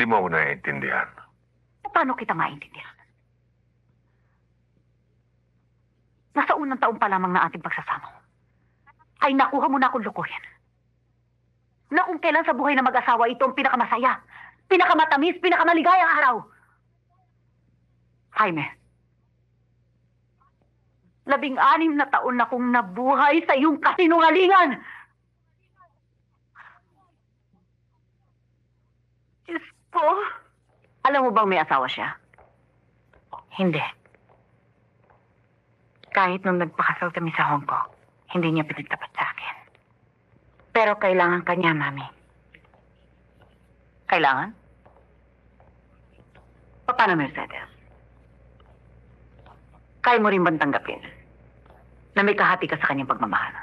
Hindi mo ako naiintindihan. Paano kita maintindihan? Nasa unang taon pa lamang na ating pagsasama, ay nakuha mo na akong lukuhin. Na kung kailan sa buhay na mag-asawa ito ang pinakamasaya, pinakamatamis, pinakamaligayang araw. Jaime, 16 na taon na kong nabuhay sa iyong kasinungalingan. Diyos ko. Alam mo bang may asawa siya? Hindi. Kahit nung nagpakasal kami sa Hong Kong, hindi niya pinagtapat sa akin. Pero kailangan kanya, Mami. Kailangan? Paano, Mercedes? Kaya mo rin bang tanggapin na may kahati ka sa kanyang pagmamahal?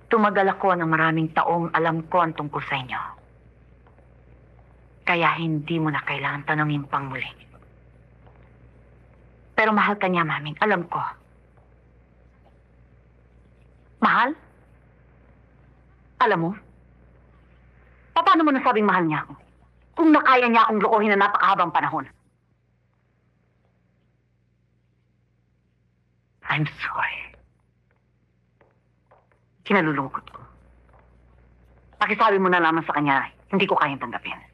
Tumagal ako ng maraming taong alam ko ang tungkol sa inyo. Kaya hindi mo na kailangan tanungin pang muli. Pero mahal ka niya, Mami. Alam ko. Mahal? Alam mo? Paano mo nasabing mahal niya ako? Kung nakaya niya akong lokohin na napakahabang panahon. I'm sorry. Kinalulungkot ko. Pakisabi mo na lamang sa kanya, hindi ko kayang tanggapin.